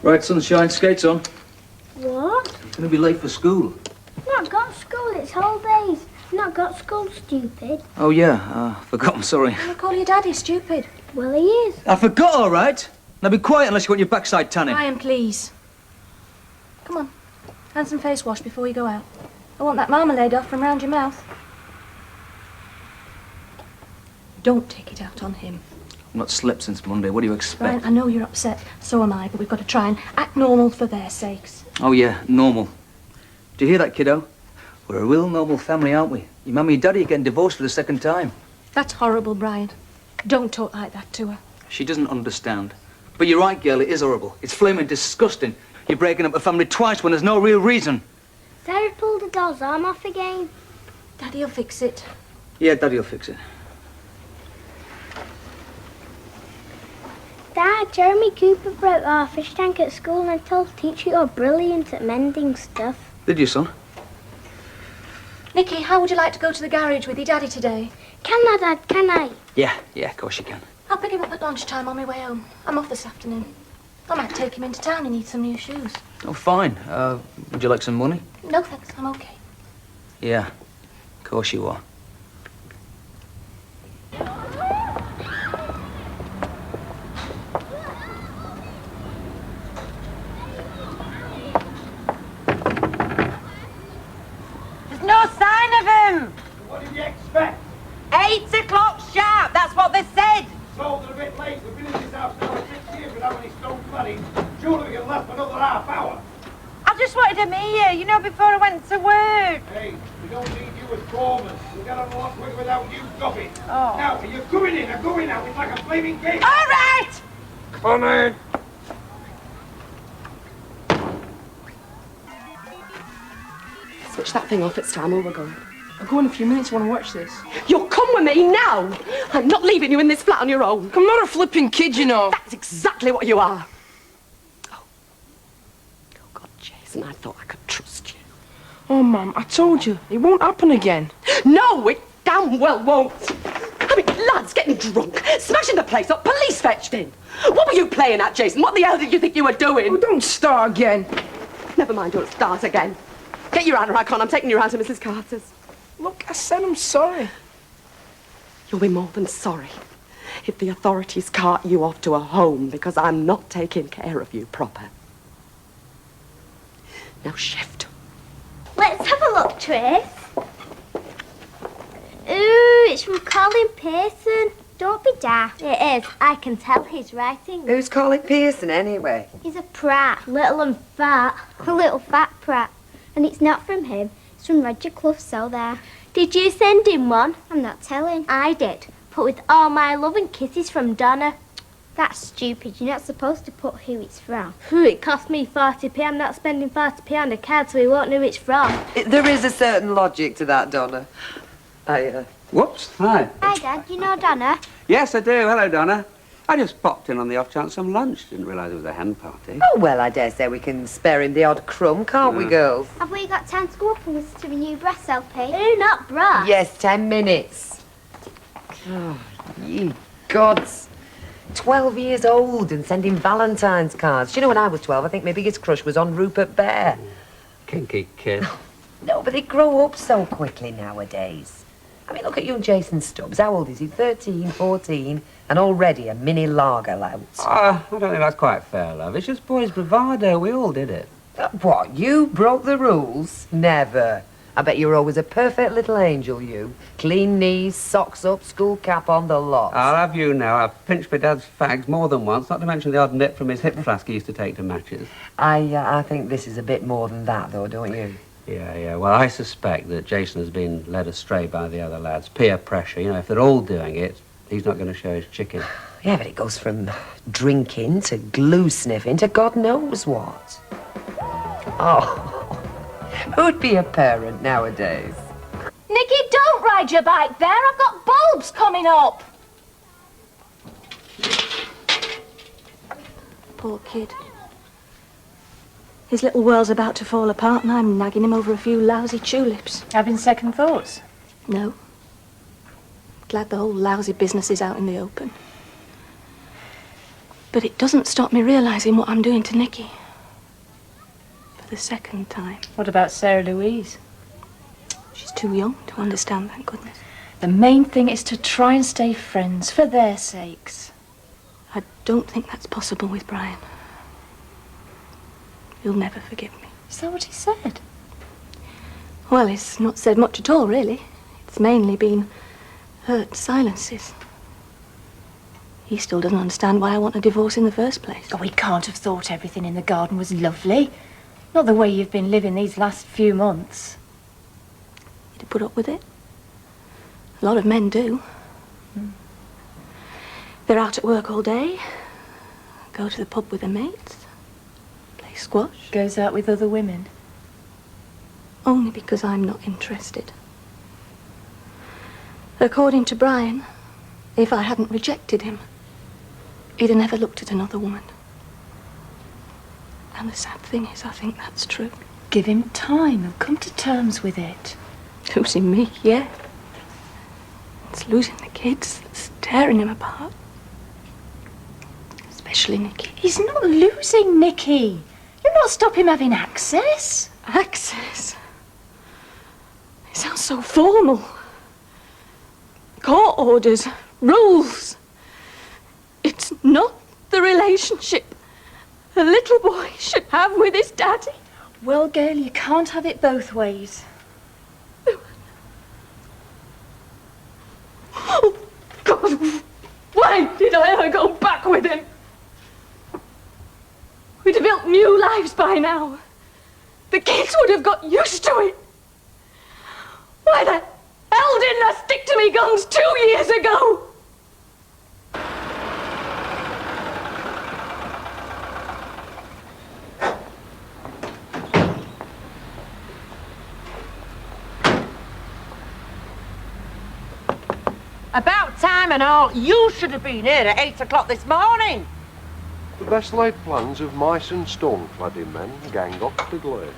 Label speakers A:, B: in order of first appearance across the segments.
A: Right, sunshine, skates on.
B: What?
A: You're going to be late for school.
B: I've not got school, it's holidays. I've not got school, stupid.
A: Oh, yeah, forgot, I'm sorry.
C: I'm gonna call your daddy stupid.
B: Well, he is.
A: I forgot, all right. Now be quiet unless you want your backside tanning.
C: Ryan, please. Come on, hand some face wash before you go out. I want that marmalade off from round your mouth. Don't take it out on him.
A: I've not slept since Monday. What do you expect?
C: Ryan, I know you're upset. So am I, but we've got to try and act normal for their sakes.
A: Oh, yeah, normal. Do you hear that, kiddo? We're a real normal family, aren't we? Your mummy and daddy are getting divorced for the second time.
C: That's horrible, Brian. Don't talk like that to her.
A: She doesn't understand. But you're right, girl, it is horrible. It's flaming disgusting. You're breaking up a family twice when there's no real reason.
B: Sarah pulled the doll's arm off again.
C: Daddy'll fix it.
A: Yeah, daddy'll fix it.
B: Dad, Jeremy Cooper broke our fish tank at school and I told the teacher you're brilliant at mending stuff.
A: Did you, son?
C: Nicky, how would you like to go to the garage with your daddy today?
B: Can I, Dad, can I?
A: Yeah, of course you can.
C: I'll pick him up at lunchtime on my way home. I'm off this afternoon. I might take him into town. He needs some new shoes.
A: Oh, fine. Would you like some money?
C: No, thanks. I'm okay.
A: Yeah, of course you are.
D: There's no sign of him.
E: What did you expect?
D: 8 o'clock sharp, that's what they said.
E: So they're a bit late. We've been in this house now for 6 years without any stone cladding. Surely we can last for another half hour.
D: I just wanted him here, you know, before I went to work.
E: Hey, we don't need you as foreman. We'll get on a lot quicker without you, Guppy.
D: Oh.
E: Now, are you coming in or going out? It's like a flaming game.
D: All right!
E: Come in.
F: Switch that thing off, it's time or we're going.
G: I'll go in a few minutes. I want to watch this.
F: You'll come with me now! I'm not leaving you in this flat on your own.
G: I'm not a flipping kid, you know.
F: That's exactly what you are. Oh God, Jason, I thought I could trust you.
G: Oh, Mum, I told you. It won't happen again.
F: No, it damn well won't. I mean, lads getting drunk, smashing the place up, police fetched in. What were you playing at, Jason? What the hell did you think you were doing?
G: Oh, don't start again.
F: Never mind, don't start again. Get your anorak on. I'm taking you round to Mrs. Carter's.
G: Look, I said I'm sorry.
F: You'll be more than sorry if the authorities cart you off to a home because I'm not taking care of you proper. Now shift.
B: Let's have a look, Trace. Ooh, it's from Colin Pearson. Don't be daft. It is. I can tell his writing.
H: Who's Colin Pearson, anyway?
B: He's a prat, little and fat. A little fat prat. And it's not from him. It's from Roger Clough's cell there. Did you send him one? I'm not telling. I did. Put with all my love and kisses from Donna. That's stupid. You're not supposed to put who it's from. It cost me 40p. I'm not spending 40p on a card so he won't know who it's from.
H: There is a certain logic to that, Donna.
I: Whoops, hi.
B: Hi, Dad. You know Donna?
I: Yes, I do. Hello, Donna. I just popped in on the off chance some lunch. Didn't realise it was a hen party.
H: Oh, well, I dare say we can spare him the odd crumb, can't we, girls?
B: Have we got time to go up and listen to the new Brass LP? Ooh, not Brass.
H: Yes, 10 minutes. Oh, ye gods. 12 years old and sending Valentine's cards. Do you know, when I was 12, I think my biggest crush was on Rupert Bear.
I: Kinky kid.
H: No, but they grow up so quickly nowadays. I mean, look at young Jason Stubbs. How old is he? 13, 14, and already a mini lager lout.
I: I don't think that's quite fair, love. It's just boys' bravado. We all did it.
H: What, you broke the rules? Never. I bet you were always a perfect little angel, you. Clean knees, socks up, school cap on, the lot.
I: I'll have you know. I've pinched my dad's fags more than once, not to mention the odd nip from his hip flask he used to take to matches.
H: I think this is a bit more than that, though, don't you?
I: Yeah. Well, I suspect that Jason has been led astray by the other lads. Peer pressure. You know, if they're all doing it, he's not going to show his chicken.
H: Yeah, but it goes from drinking to glue sniffing to God knows what. Oh, who'd be a parent nowadays?
C: Nicky, don't ride your bike there. I've got bulbs coming up. Poor kid. His little world's about to fall apart and I'm nagging him over a few lousy tulips.
D: Having second thoughts?
C: No. Glad the whole lousy business is out in the open. But But it doesn't stop me realising what I'm doing to Nicky. For the second time.
D: What about Sarah Louise?
C: She's too young to understand, thank goodness.
D: The main thing is to try and stay friends for their sakes.
C: I don't think that's possible with Brian. He'll never forgive me.
D: Is that what he said?
C: Well, he's not said much at all, really. It's mainly been hurt silences. He still doesn't understand why I want a divorce in the first place.
D: Oh, he can't have thought everything in the garden was lovely. Not the way you've been living these last few months.
C: To put up with it. A lot of men do. They're out at work all day, go to the pub with their mates, play squash.
D: Goes out with other women.
C: Only because I'm not interested. According to Brian, if I hadn't rejected him, he'd have never looked at another woman. And the sad thing is, I think that's true.
D: Give him time. He'll come to terms with it.
C: Losing me, yeah. It's losing the kids that's tearing him apart. Especially Nicky.
D: He's not losing Nicky. You'll not stop him having access.
C: Access? It sounds so formal. Court orders, rules. It's not the relationship a little boy should have with his daddy.
D: Well, Gail, you can't have it both ways.
C: Oh, God, why did I ever go back with him? We'd have built new lives by now. The kids would have got used to it. Why the hell didn't I stick to me guns 2 years ago?
J: About time and all. You should have been here at 8 o'clock this morning.
K: The best laid plans of mice and stone-cladding men gang up the glade.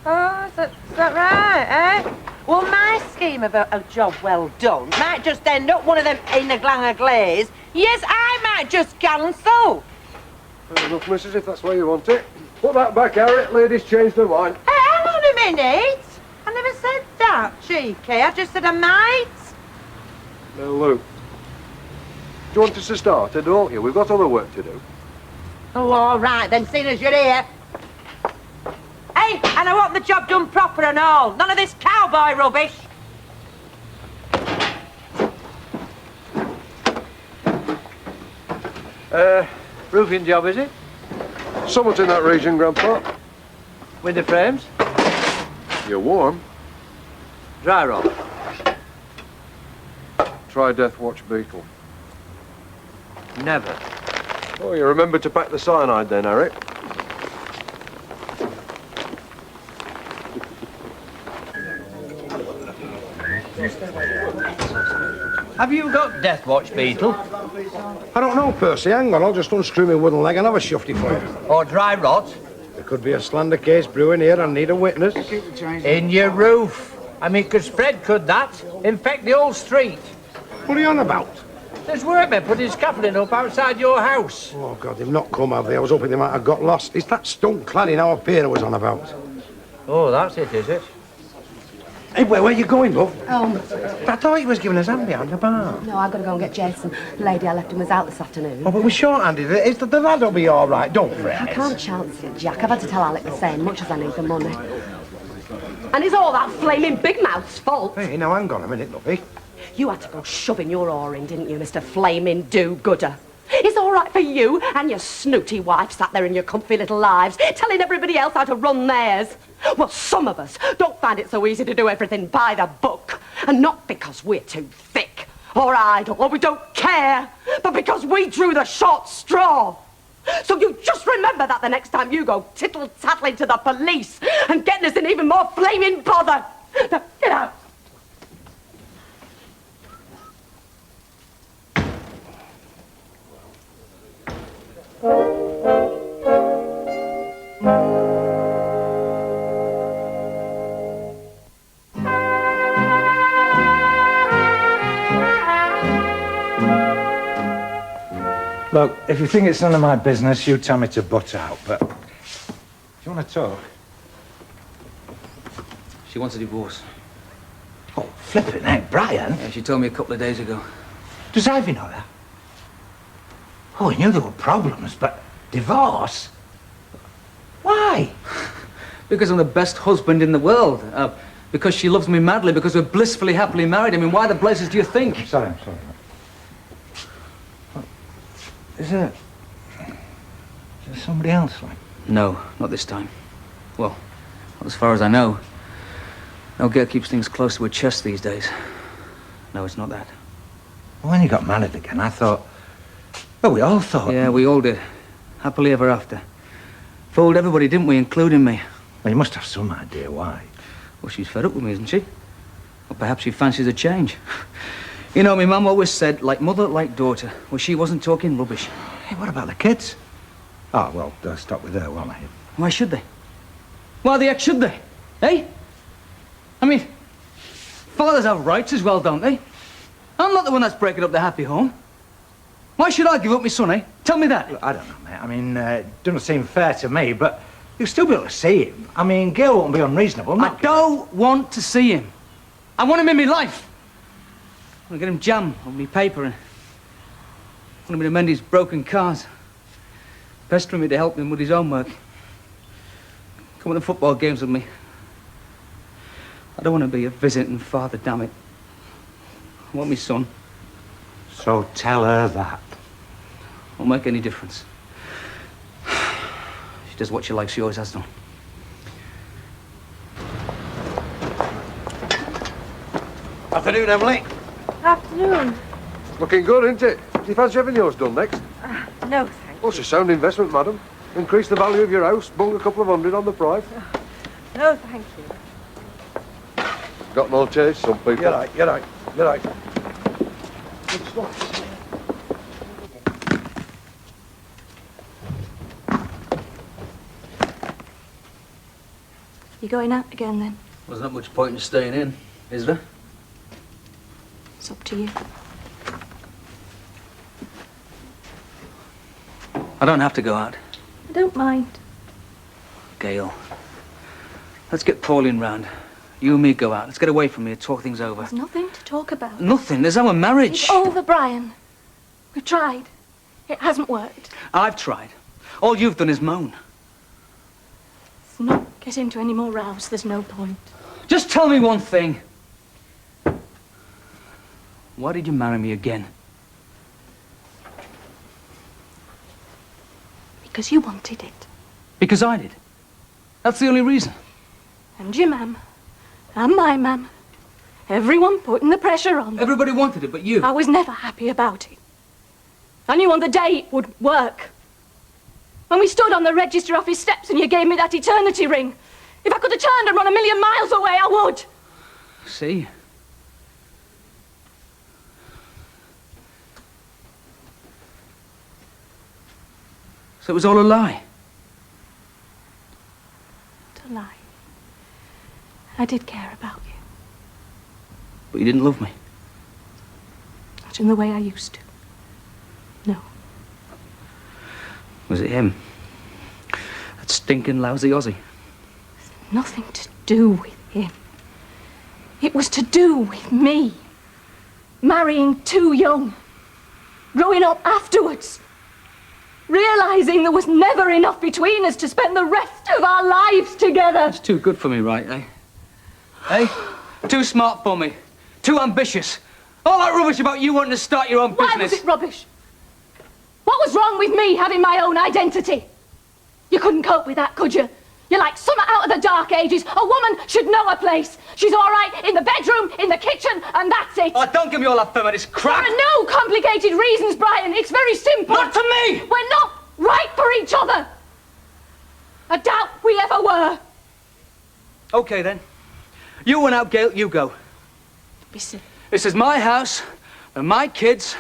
J: Oh, is that right, eh? Well, my scheme of a job well done might just end up one of them in a glang of glaze. Yes, I might just cancel.
K: Fair enough, missus, if that's where you want it. Put that back, Harriet. Ladies change their mind.
J: Hey, hang on a minute. I never said that, cheeky. I just said I might.
K: Now, Luke, do you want us to start, or don't you? We've got other work to do.
J: Oh, all right, then, seeing as you're here. Hey, and I want the job done proper and all. None of this cowboy rubbish.
A: Roofing job, is it?
K: Somewhat in that region, Grandpa.
A: Window frames?
K: You're warm.
A: Dry roll?
K: Try Death Watch Beetle.
A: Never.
K: Oh, you remember to pack the cyanide then, Eric?
A: Have you got Death Watch Beetle?
E: I don't know, Percy. Hang on, I'll just unscrew my wooden leg and have a shufty for you.
A: Or dry rot?
E: There could be a slander case brewing here. I need a witness.
A: In your roof. I mean, could spread, could that? Infect the whole street.
E: What are you on about?
A: There's workmen putting scaffolding up outside your house.
E: Oh, God, they've not come, have they? I was hoping they might have got lost. It's that stone-cladding our Peter was on about.
A: Oh, that's it, is it?
E: Hey, where are you going, love?
L: I thought he was giving us hand behind the bar.
H: No, I've got to go and get Jason. The lady I left him was out this afternoon.
L: Oh, but we're short-handed. It's the lad will be all right. Don't fret.
H: I can't chance it, Jack. I've had to tell Alec the same, much as I need the money. And it's all that flaming big mouth's fault.
L: Hey, now hang on a minute, lovey.
H: You had to go shoving your oar in, didn't you, Mr. Flaming Do-Gooder? It's all right for you and your snooty wife sat there in your comfy little lives, telling everybody else how to run theirs. Well, some of us don't find it so easy to do everything by the book. And not because we're too thick or idle or we don't care, but because we drew the short straw. So you just remember that the next time you go tittle-tattling to the police and getting us in even more flaming bother. Now, get out.
L: Look, if you think it's none of my business, you tell me to butt out, but... If you want to talk...
A: She wants a divorce.
L: Oh, flipping heck, Brian.
A: Yeah, she told me a couple of days ago.
L: Does Ivy know that? Oh, he knew there were problems, but divorce? Why?
A: Because I'm the best husband in the world. Because she loves me madly, because we're blissfully, happily married. I mean, why the blazes do you think?
L: I'm sorry. Is there somebody else, like?
A: No, not this time. Well, not as far as I know. No girl keeps things close to her chest these days. No, it's not that.
L: Well, when you got married again, I thought... Well, we all thought...
A: Yeah, we all did. Happily ever after. Fooled everybody, didn't we, including me?
L: Well, you must have some idea why.
A: Well, she's fed up with me, isn't she? Or perhaps she fancies a change. You know, my mum always said, like mother, like daughter. Well, she wasn't talking rubbish.
L: Hey, what about the kids? Oh, well, they'll stop with her, won't they?
A: Why should they? Why the heck should they? Eh? I mean, fathers have rights as well, don't they? I'm not the one that's breaking up the happy home. Why should I give up my son, eh? Tell me that.
L: Look, I don't know, mate. I mean, it doesn't seem fair to me, but you'll still be able to see him. I mean, Gail won't be unreasonable.
A: I don't want to see him. I want him in my life. I want to get him jam on me paper and I want him to mend his broken cars. Pestering me to help him with his homework. Come to the football games with me. I don't want to be a visiting father, damn it. I want my son.
L: So tell her that.
A: Won't make any difference. She does what she likes, she always has done.
K: Afternoon, Emily.
J: Afternoon.
K: Looking good, isn't it? Do you fancy having yours done next?
J: No, thank
K: Oh, it's a sound investment, madam. Increase the value of your house, bung a couple of hundred on the price.
J: you. No, thank you.
K: Got no taste, some people.
L: You're right.
C: You going out again, then?
A: There's not much point in staying in, is there?
C: It's up to you.
A: I don't have to go out.
C: I don't mind.
A: Gail, let's get Pauline round. You and me go out. Let's get away from here, talk things over.
C: There's nothing to talk about.
A: Nothing. There's our marriage.
C: It's over, Brian. We've tried. It hasn't worked.
A: I've tried. All you've done is moan.
C: Let's not get into any more rows. There's no point.
A: Just tell me one thing. Why did you marry me again?
C: Because you wanted it.
A: Because I did. That's the only reason.
C: And your mum. And my mum. Everyone putting the pressure on.
A: Everybody wanted it, but you.
C: I was never happy about it. I knew on the day it would work. When we stood on the register office steps and you gave me that eternity ring, if I could have turned and run 1,000,000 miles away, I would.
A: See? So it was all a lie?
C: Not a lie. I did care about you.
A: But you didn't love me?
C: Not in the way I used to. No.
A: Was it him? That stinking lousy Aussie?
C: Nothing to do with him. It was to do with me. Marrying too young. Growing up afterwards. Realising there was never enough between us to spend the rest of our lives together.
A: It's too good for me, right, eh? Eh? Too smart for me. Too ambitious. All that rubbish about you wanting to start your own business.
C: Why was it rubbish? What was wrong with me having my own identity? You couldn't cope with that, could you? You're like summer out of the dark ages. A woman should know a place. She's all right in the bedroom, in the kitchen, and that's it.
A: Oh, don't give me all that feminist crap.
C: There are no complicated reasons, Brian. It's very simple.
A: Not to me!
C: We're not right for each other. I doubt we ever were.
A: Okay, then. You went out, Gail. You go.
C: Be silly.
A: This is my house and my kids.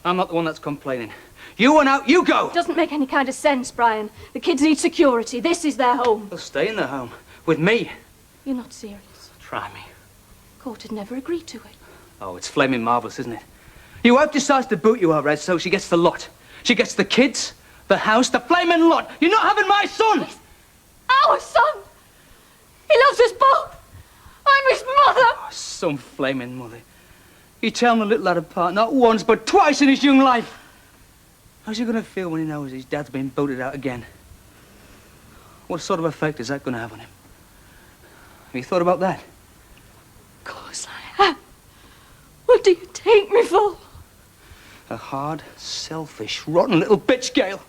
A: I'm not the one that's complaining. You went out, you go!
C: It doesn't make any kind of sense, Brian. The kids need security. This is their home.
A: They'll stay in their home. With me.
C: You're not serious.
A: Try me.
C: Court had never agreed to it.
A: Oh, it's flaming marvellous, isn't it? Your wife decides to boot you out, Red, so she gets the lot. She gets the kids, the house, the flaming lot. You're not having my son!
C: He's our son! He loves us both! I'm his mother!
A: Oh, some flaming mother. You tearing the little lad apart not once, but twice in his young life. How's he going to feel when he knows his dad's been booted out again? What sort of effect is that going to have on him? Have you thought about that?
C: Of course I have. What do you take me for?
A: A hard, selfish, rotten little bitch, Gail.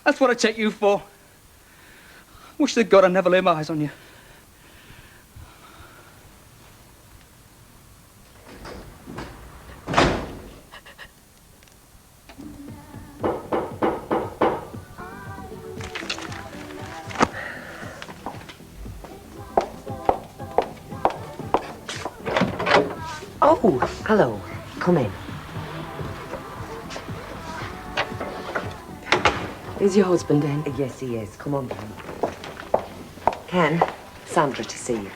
A: That's what I take you for. Wish to God I'd never lay my eyes on you.
H: Oh, hello. Come in. Is your husband in?
F: Yes, he is. Come on, Ben. Ken, Sandra to see you.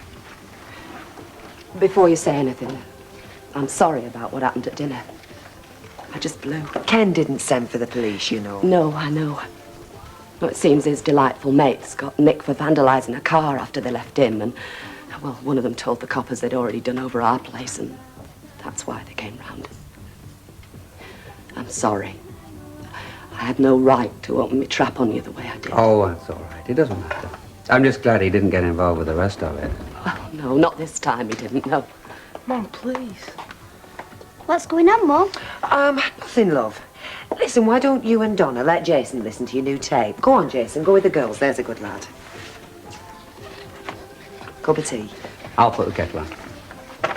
H: Before you say anything, I'm sorry about what happened at dinner. I just blew.
F: Ken didn't send for the police, you know.
H: No, I know. Well, it seems his delightful mates got nicked for vandalising a car after they left him, and, well, one of them told the coppers they'd already done over our place, and that's why they came round. I'm sorry. I had no right to open my trap on you the way I did.
I: Oh, that's all right. It doesn't matter. I'm just glad he didn't get involved with the rest of it.
H: Well, no, not this time he didn't, no.
G: Mum, please.
B: What's going on, Mum?
F: Nothing, love. Listen, why don't you and Donna let Jason listen to your new tape? Go on, Jason, go with the girls. There's a good lad. Cup of tea.
I: I'll put the kettle on.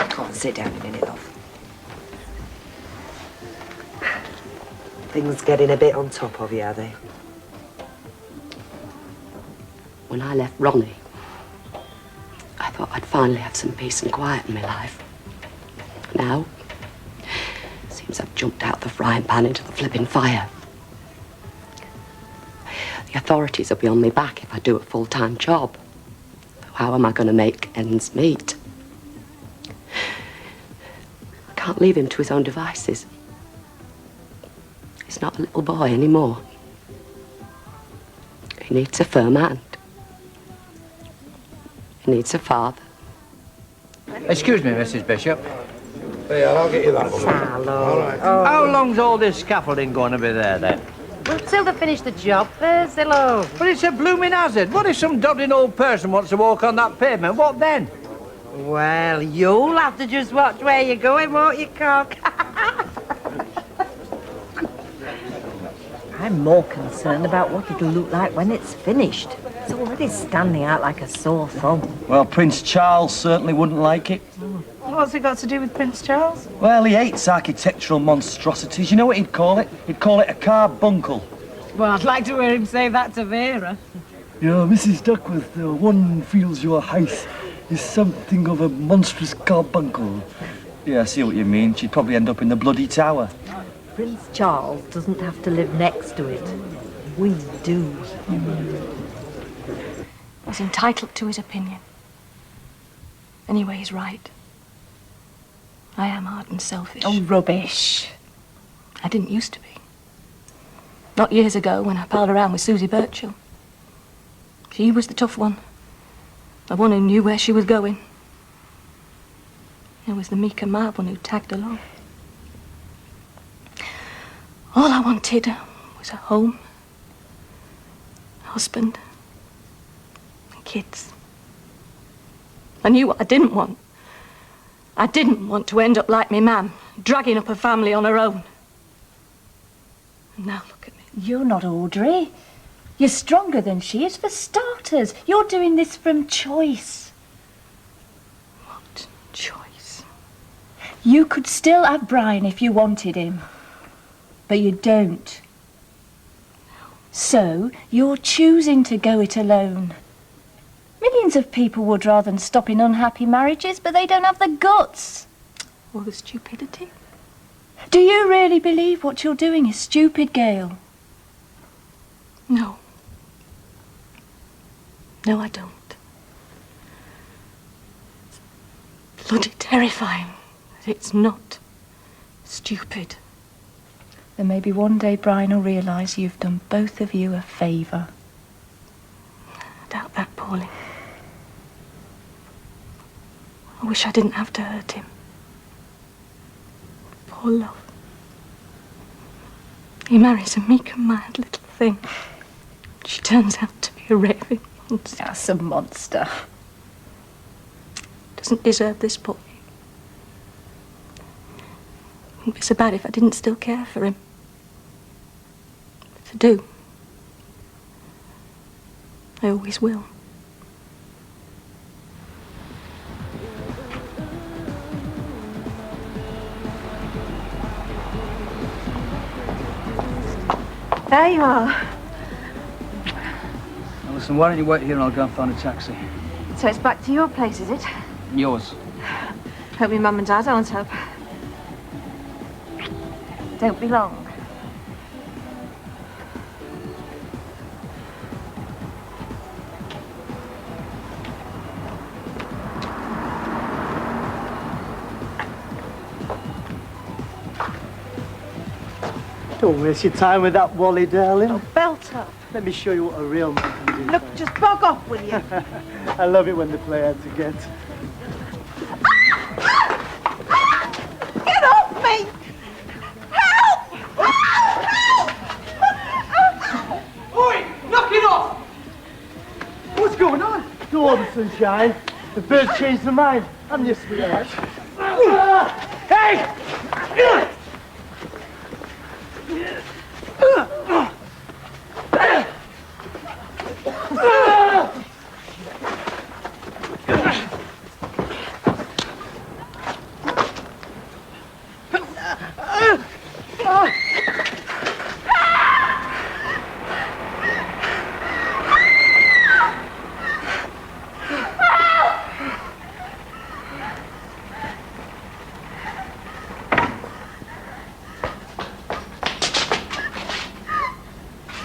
F: Go on, sit down a minute, love. Things getting a bit on top of you, are they?
H: When I left Ronnie, I thought I'd finally have some peace and quiet in my life. Now, seems I've jumped out the frying pan into the flipping fire. The authorities will be on my back if I do a full-time job. How am I going to make ends meet? I can't leave him to his own devices. He's not a little boy anymore. He needs a firm hand. He needs a father.
L: Excuse me, Mrs. Bishop.
K: Yeah, I'll get you that one.
F: Sallow.
L: How long's all this scaffolding going to be there, then?
J: Well, till they finish the job first, love.
L: But it's a blooming hazard. What if some dodding old person wants to walk on that pavement? What then?
J: Well, you'll have to just watch where you're going, won't you, cock? I'm more concerned about what it'll look like when it's finished. It's already standing out like a sore thumb.
M: Well, Prince Charles certainly wouldn't like it.
J: What's it got to do with Prince Charles?
M: Well, he hates architectural monstrosities. You know what he'd call it? He'd call it a carbuncle.
J: Well, I'd like to hear him say that to Vera.
M: You know, Mrs. Duckworth, one feels your house is something of a monstrous carbuncle. Yeah, I see what you mean. She'd probably end up in the bloody tower.
J: Prince Charles doesn't have to live next to it. We do.
C: He's entitled to his opinion. Anyway, he's right. I am hard and selfish.
J: Oh, rubbish.
C: I didn't used to be. Not years ago when I palled around with Susie Birchall. She was the tough one. The one who knew where she was going. It was the meek and mild one who tagged along. All I wanted was a home, a husband, and kids. I knew what I didn't want. I didn't want to end up like me mam, dragging up a family on her own. And now look at me.
D: You're not Audrey. You're stronger than she is, for starters. You're doing this from choice.
C: What choice?
D: You could still have Brian if you wanted him. But you don't. So, you're choosing to go it alone. Millions of people would rather than stop in unhappy marriages, but they don't have the guts.
C: Or the stupidity?
D: Do you really believe what you're doing is stupid, Gail?
C: No. No, I don't. It's bloody terrifying that it's not stupid.
D: then maybe one day Brian will realise you've done both of you a favour.
C: I doubt that, Pauline. I wish I didn't have to hurt him. Poor love. He marries a meek and mild little thing. She turns out to be a raving monster.
D: That's a monster.
C: Doesn't deserve this, Pauline. Wouldn't be so bad if I didn't still care for him. If I do, I always will.
D: There you are.
A: Now listen, why don't you wait here and I'll go and find a taxi.
D: So it's back to your place, is it?
A: Yours.
D: Hope your mum and dad aren't up. Don't be long.
N: Don't waste your time with that Wally, darling.
J: Oh, belt up.
N: Let me show you what a real man can do.
J: Look, just bog off, will you?
N: I love it when they play hard to get.
J: Get off me! Help! Help!
N: Oi! Knock it off! What's going on? Go on, sunshine. The birds changed their mind. I'm your sweetheart. Hey!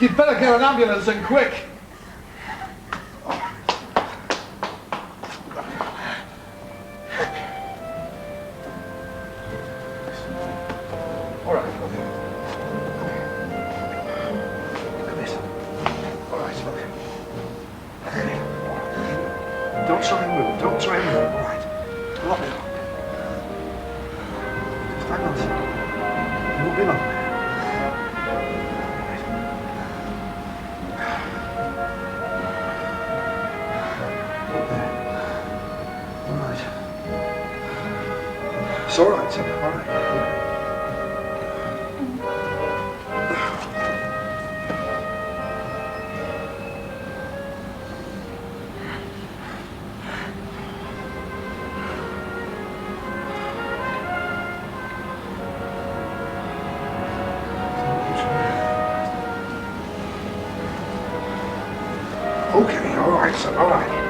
E: You'd better get an ambulance and quick. All right, look. Look at this. All right, look. Okay. Don't try and move. Don't try and move. All right. Lock it up. Just hang on. It won't be long. It's all right, Tim. All right. Okay, all right, son. All right.